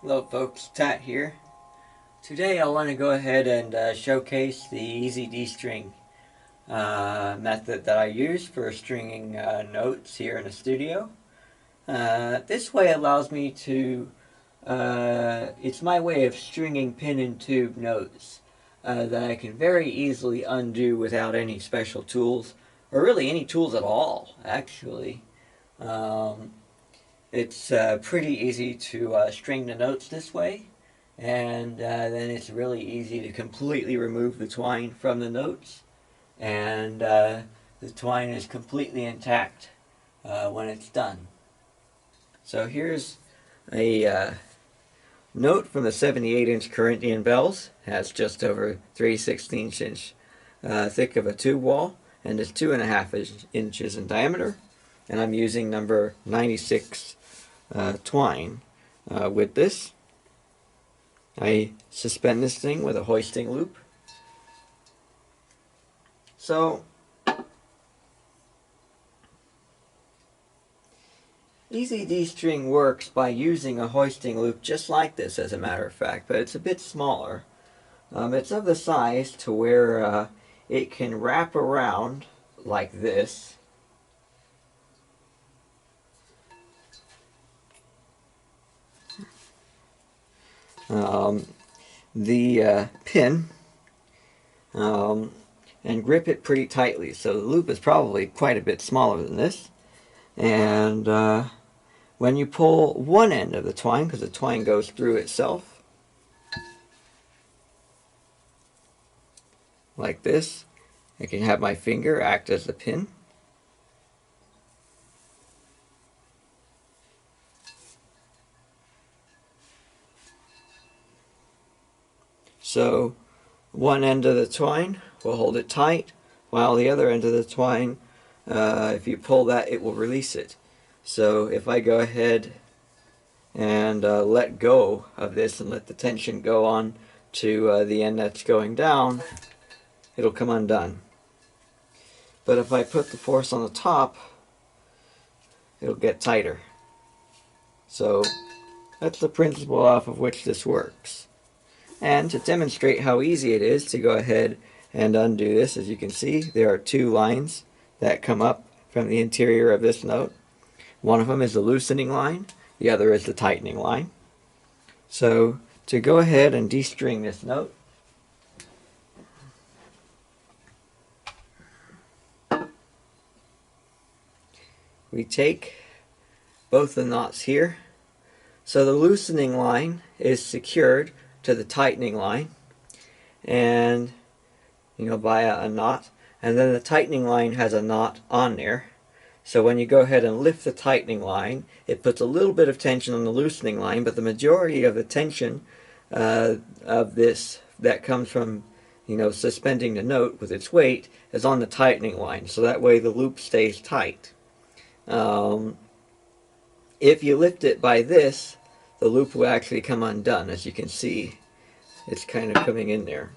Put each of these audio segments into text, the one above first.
Hello folks, Tat here. Today I want to go ahead and showcase the easy D-string method that I use for stringing notes here in the studio. This way allows me to, it's my way of stringing pin and tube notes that I can very easily undo without any special tools, or really any tools at all, actually. Um, it's pretty easy to string the notes this way, and then it's really easy to completely remove the twine from the notes, and the twine is completely intact when it's done. So here's a note from the 78-inch Corinthian bells. It has just over 3/16 inch thick of a tube wall, and is 2.5 inches in diameter. And I'm using number 96 twine with this. I suspend this thing with a hoisting loop. So Easy D-string works by using a hoisting loop just like this, as a matter of fact, but it's a bit smaller. It's of the size to where it can wrap around like this. The pin and grip it pretty tightly. So the loop is probably quite a bit smaller than this. And when you pull one end of the twine, because the twine goes through itself, like this, I can have my finger act as the pin. So one end of the twine will hold it tight, while the other end of the twine, if you pull that, it will release it. So if I go ahead and let go of this and let the tension go on to the end that's going down, it'll come undone. But if I put the force on the top, it'll get tighter. So that's the principle off of which this works. And to demonstrate how easy it is to go ahead and undo this, as you can see, there are two lines that come up from the interior of this note. One of them is the loosening line, the other is the tightening line. So to go ahead and de-string this note, we take both the knots here. So the loosening line is secured to the tightening line, and via a knot, and then the tightening line has a knot on there. So when you go ahead and lift the tightening line, it puts a little bit of tension on the loosening line, but the majority of the tension of this that comes from suspending the note with its weight is on the tightening line, so that way the loop stays tight. If you lift it by this, the loop will actually come undone. As you can see, it's kind of coming in there.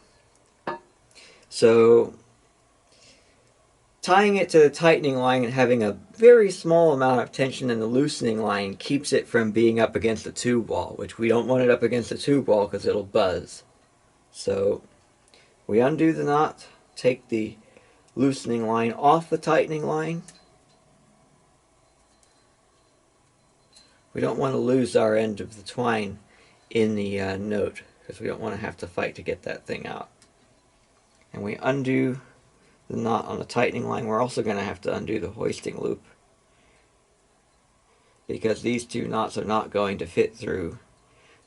So tying it to the tightening line and having a very small amount of tension in the loosening line keeps it from being up against the tube wall, which we don't want it up against the tube wall because it'll buzz. So we undo the knot, take the loosening line off the tightening line. We don't want to lose our end of the twine in the note, because we don't want to have to fight to get that thing out. And we undo the knot on the tightening line. We're also going to have to undo the hoisting loop, because these two knots are not going to fit through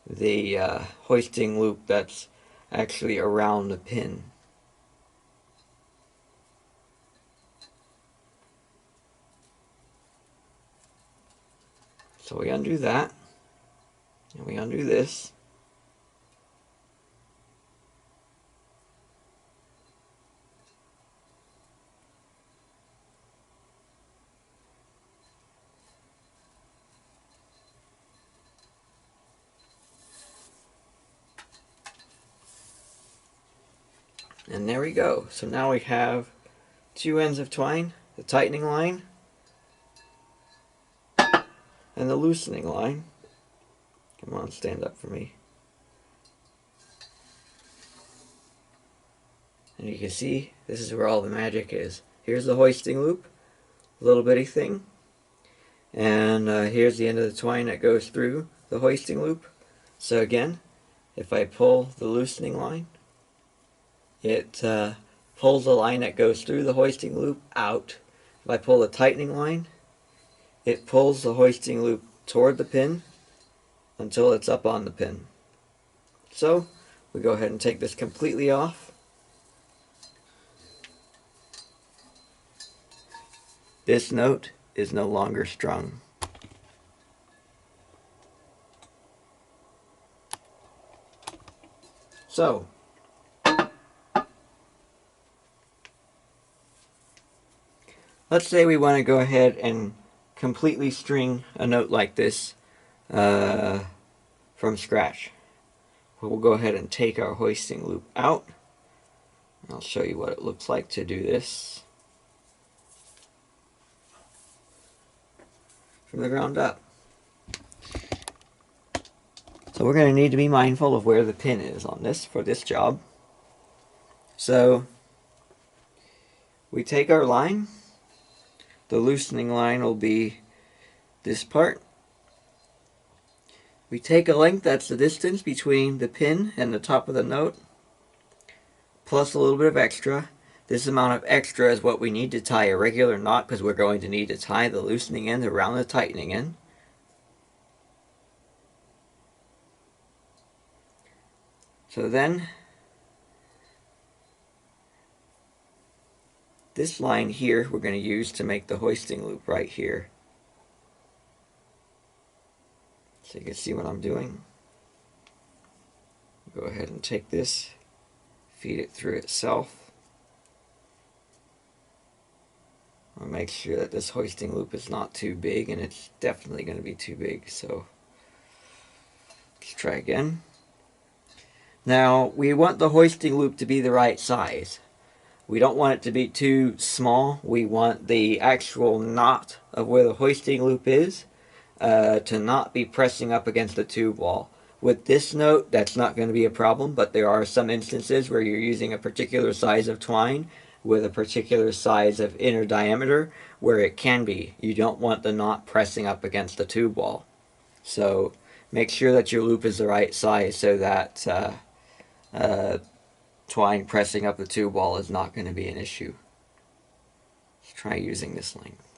the hoisting loop that's actually around the pin. So we undo that, and we undo this. And there we go. So now we have two ends of twine, the tightening line and the loosening line, Come on, stand up for me. And you can see, this is where all the magic is. Here's the hoisting loop, little bitty thing. And here's the end of the twine that goes through the hoisting loop. So again, if I pull the loosening line, it pulls the line that goes through the hoisting loop out. If I pull the tightening line, it pulls the hoisting loop toward the pin until it's up on the pin. So we go ahead and take this completely off. This note is no longer strung. So let's say we want to go ahead and completely string a note like this from scratch. We'll go ahead and take our hoisting loop out. I'll show you what it looks like to do this from the ground up. So we're going to need to be mindful of where the pin is on this for this job. So we take our line. The loosening line will be this part. We take a length, that's the distance between the pin and the top of the note, plus a little bit of extra. This amount of extra is what we need to tie a regular knot, because we're going to need to tie the loosening end around the tightening end. So then, this line here we're going to use to make the hoisting loop right here. So you can see what I'm doing. Go ahead and take this, feed it through itself. I'll make sure that this hoisting loop is not too big, and it's definitely going to be too big, so let's try again. Now, we want the hoisting loop to be the right size. We don't want it to be too small. We want the actual knot of where the hoisting loop is to not be pressing up against the tube wall. With this note, that's not going to be a problem, but there are some instances where you're using a particular size of twine with a particular size of inner diameter where it can be. You don't want the knot pressing up against the tube wall. So make sure that your loop is the right size so that twine pressing up the tube wall is not going to be an issue. Let's try using this length.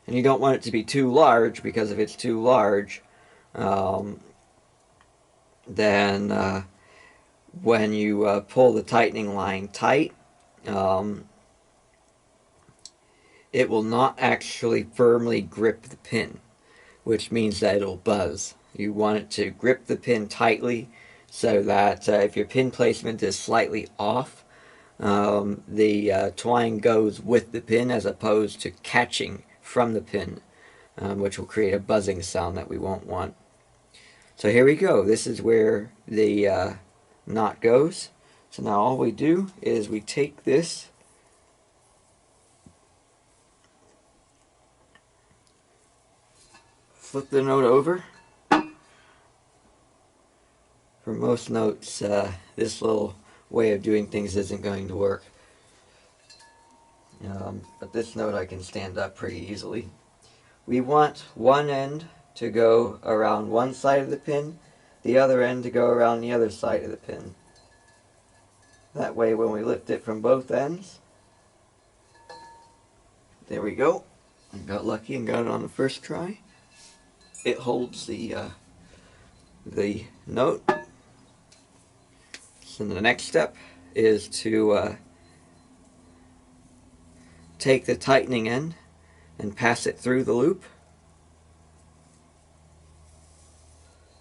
And you don't want it to be too large, because if it's too large, then when you pull the tightening line tight, it will not actually firmly grip the pin, which means that it'll buzz. You want it to grip the pin tightly so that if your pin placement is slightly off, the twine goes with the pin as opposed to catching from the pin, which will create a buzzing sound that we won't want. So here we go. This is where the knot goes. So now all we do is we take this, flip the note over. For most notes, this little way of doing things isn't going to work. But this note I can stand up pretty easily. We want one end to go around one side of the pin, the other end to go around the other side of the pin. That way when we lift it from both ends, there we go. I got lucky and got it on the first try. It holds the note. So the next step is to take the tightening end and pass it through the loop,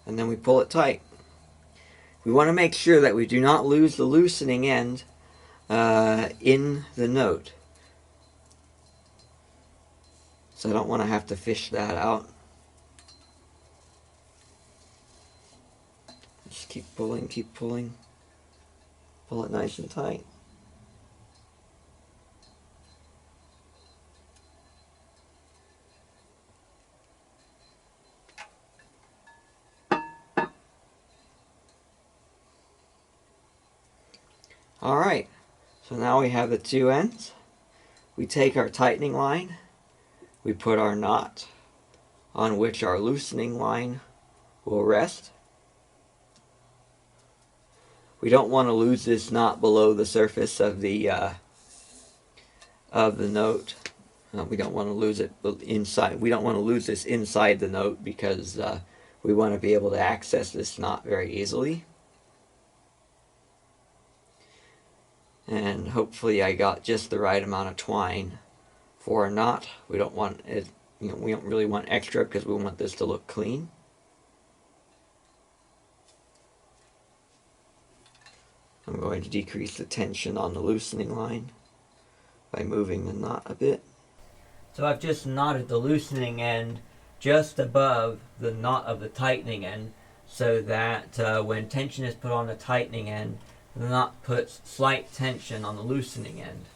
and then we pull it tight. We want to make sure that we do not lose the loosening end in the note. So I don't want to have to fish that out. Just keep pulling, keep pulling. Pull it nice and tight. Alright, so now we have the two ends. We take our tightening line, we put our knot on which our loosening line will rest. We don't want to lose this knot below the surface of the note. We don't want to lose it inside. We don't want to lose this inside the note because we want to be able to access this knot very easily. And hopefully I got just the right amount of twine for a knot. We don't want it, we don't really want extra because we want this to look clean. I'm going to decrease the tension on the loosening line by moving the knot a bit. So I've just knotted the loosening end just above the knot of the tightening end so that when tension is put on the tightening end, the knot puts slight tension on the loosening end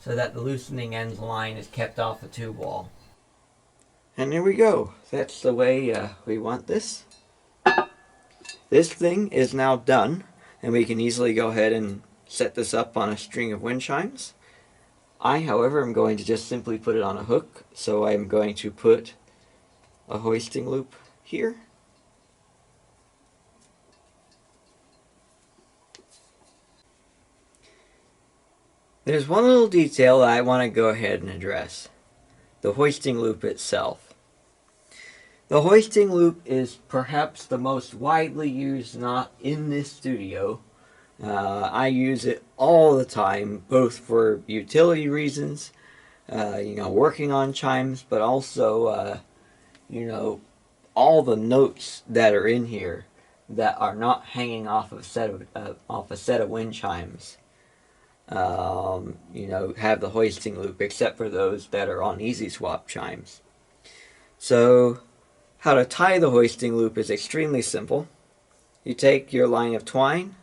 so that the loosening end's line is kept off the tube wall. And there we go. That's the way we want this. This thing is now done, and we can easily go ahead and set this up on a string of wind chimes. I, however, am going to just simply put it on a hook, so I'm going to put a hoisting loop here. There's one little detail that I want to go ahead and address. The hoisting loop itself. The hoisting loop is perhaps the most widely used knot in this studio. I use it all the time, both for utility reasons, working on chimes, but also, all the notes that are in here that are not hanging off of a set of wind chimes. Have the hoisting loop, except for those that are on easy swap chimes. So, how to tie the hoisting loop is extremely simple. You take your line of twine,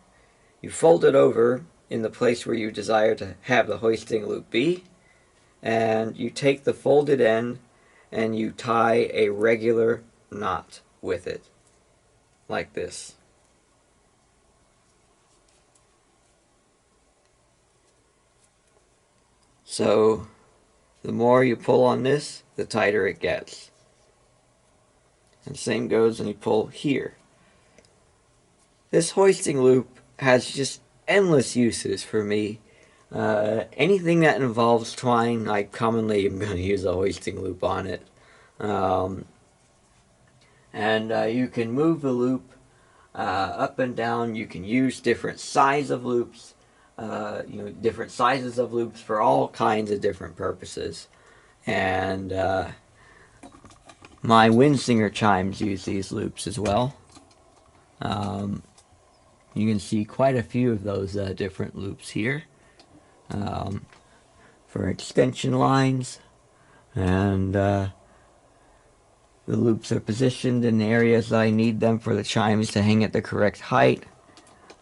you fold it over in the place where you desire to have the hoisting loop be, and you take the folded end and you tie a regular knot with it, like this. So, the more you pull on this, the tighter it gets. And same goes when you pull here. This hoisting loop has just endless uses for me. Anything that involves twine, I commonly am going to use a hoisting loop on it. You can move the loop up and down. You can use different size of loops. Different sizes of loops for all kinds of different purposes. And my Windsinger chimes use these loops as well. You can see quite a few of those different loops here for extension lines, and the loops are positioned in the areas that I need them for the chimes to hang at the correct height.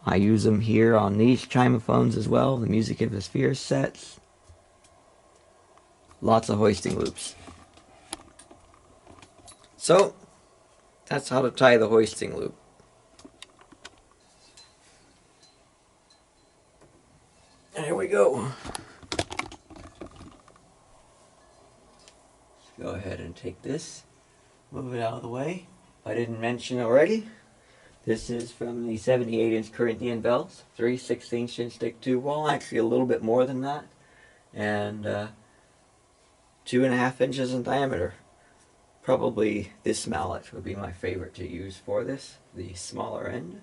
I use them here on these chimophones as well, the Music of the Spheres sets. Lots of hoisting loops. So, that's how to tie the hoisting loop. There we go. Let's go ahead and take this, move it out of the way. If I didn't mention already, this is from the 78-inch Corinthian bells, 3 16-inch stick tube wall, actually a little bit more than that, and 2.5 inches in diameter. Probably this mallet would be my favorite to use for this, the smaller end.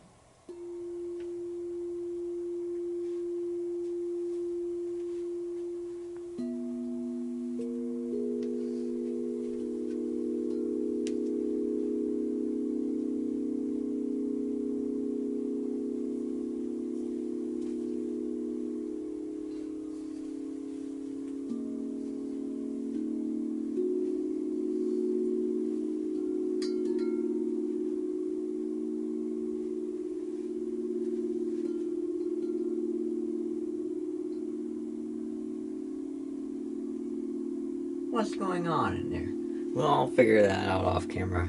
What's going on in there? Well, I'll figure that out off camera.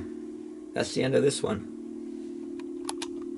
That's the end of this one.